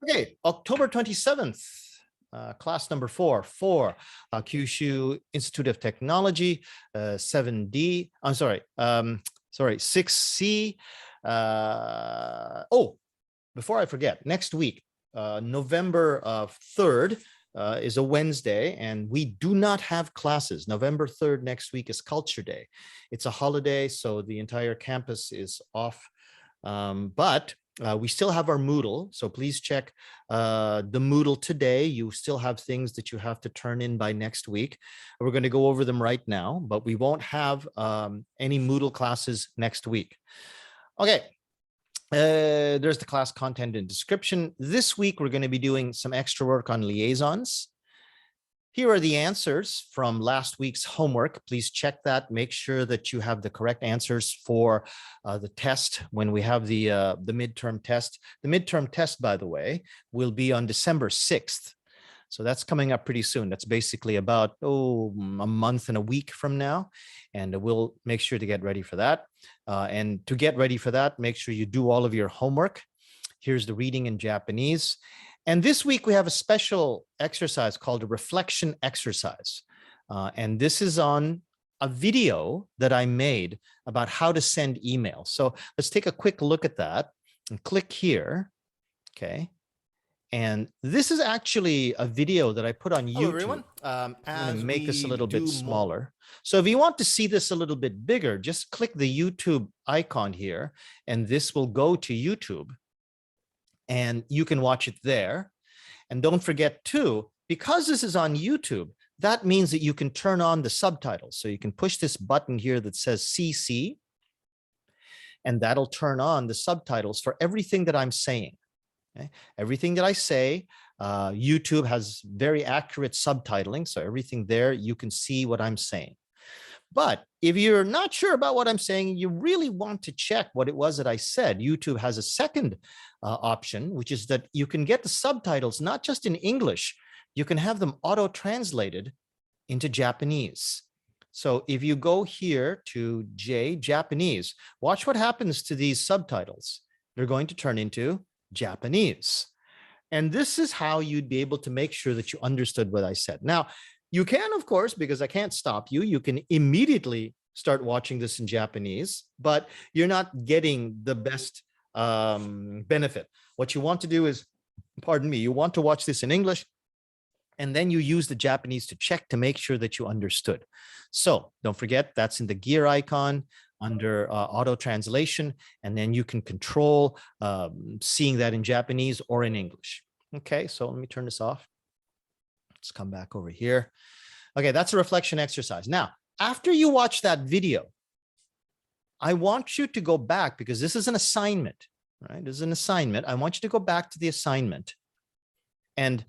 Okay, October 27th, class number 4 for Kyushu Institute of Technology, 7D. I'm sorry, 6C. Before I forget, next week, November 3rd, is a Wednesday, and we do not have classes. November 3rd next week is Culture Day. It's a holiday, so the entire campus is off. But we still have our Moodle, so please check the Moodle today. You still have things that you have to turn in by next week. We're going to go over them right now, but we won't have any Moodle classes next week. Okay. There's the class content and description. This week, we're going to be doing some extra work on liaisons. Here are the answers from last week's homework. Please check that. Make sure that you have the correct answers for the test when we have the midterm test. The midterm test, by the way, will be on December 6th. So that's coming up pretty soon. That's basically about, a month and a week from now. And we'll make sure to get ready for that. And to get ready for that, make sure you do all of your homework. Here's the reading in Japanese. And this week we have a special exercise called a reflection exercise. And this is on a video that I made about how to send emails. So let's take a quick look at that and click here. Okay. And this is actually a video that I put on YouTube. Hello, everyone. I'm going to make this a little bit smaller. So if you want to see this a little bit bigger, just click the YouTube icon here, and this will go to YouTube. And you can watch it there. And don't forget too, because this is on YouTube, that means that you can turn on the subtitles. So you can push this button here that says CC, and that'll turn on the subtitles for everything that I'm saying. Okay? Everything that I say, YouTube has very accurate subtitling. So everything there, you can see what I'm saying. But if you're not sure about what I'm saying, you really want to check what it was that I said, YouTube has a second option, which is that you can get the subtitles, not just in English, you can have them auto-translated into Japanese. So if you go here to Japanese, watch what happens to these subtitles. They're going to turn into Japanese. And this is how you'd be able to make sure that you understood what I said. Now, you can, of course, because I can't stop you, you can immediately start watching this in Japanese, but you're not getting the best benefit. What you want to do is, pardon me, you want to watch this in English, and then you use the Japanese to check to make sure that you understood. So don't forget, that's in the gear icon under auto translation, and then you can control seeing that in Japanese or in English. Okay, so let me turn this off. Let's come back over here. Okay, that's a reflection exercise. Now, after you watch that video, I want you to go back, because this is an assignment, right? This is an assignment. I want you to go back to the assignment. And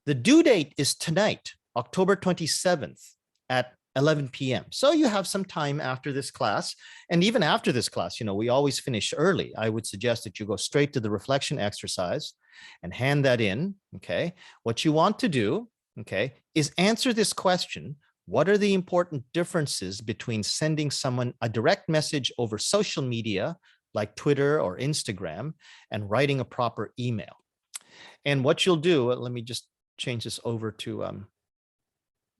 the due date is tonight, October 27th at 11 p.m. So you have some time after this class. And even after this class, we always finish early. I would suggest that you go straight to the reflection exercise and hand that in, okay? What you want to do, okay, is answer this question. What are the important differences between sending someone a direct message over social media like Twitter or Instagram and writing a proper email? And what you'll do, let me just change this over to a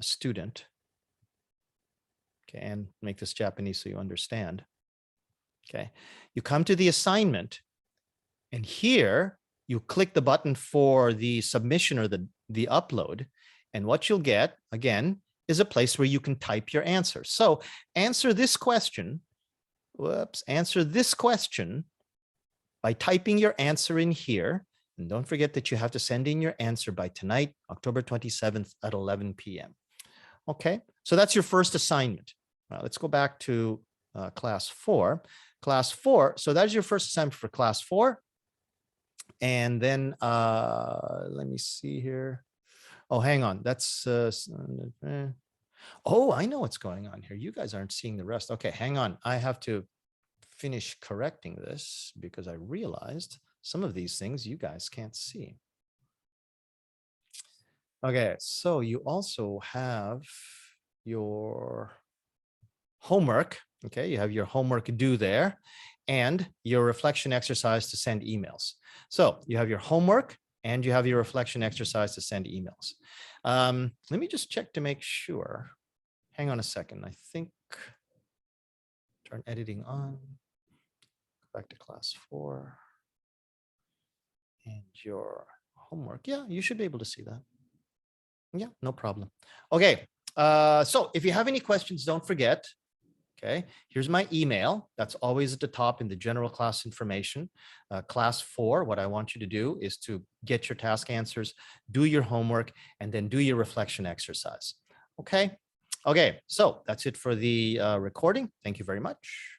student. Okay, and make this Japanese so you understand. Okay, you come to the assignment, and here you click the button for the submission or the upload. And what you'll get, again, is a place where you can type your answer. So answer this question. Answer this question by typing your answer in here. And don't forget that you have to send in your answer by tonight, October 27th at 11 p.m. Okay, so that's your first assignment. Let's go back to class 4. Class 4, so that's your first assignment for class 4. And then let me see here. Oh, hang on. That's, oh, I know what's going on here. You guys aren't seeing the rest. Okay, hang on. I have to finish correcting this because I realized some of these things you guys can't see. Okay, so you also have your homework. Okay, you have your homework due there and your reflection exercise to send emails. So you have your homework and you have your reflection exercise to send emails. Let me just check to make sure. Hang on a second. I think turn editing on. Back to class 4. And your homework. Yeah, you should be able to see that. Yeah, no problem. Okay. So if you have any questions, don't forget. Okay, here's my email. That's always at the top in the general class information. Class 4, what I want you to do is to get your task answers, do your homework, and then do your reflection exercise. Okay. Okay, so that's it for the recording. Thank you very much.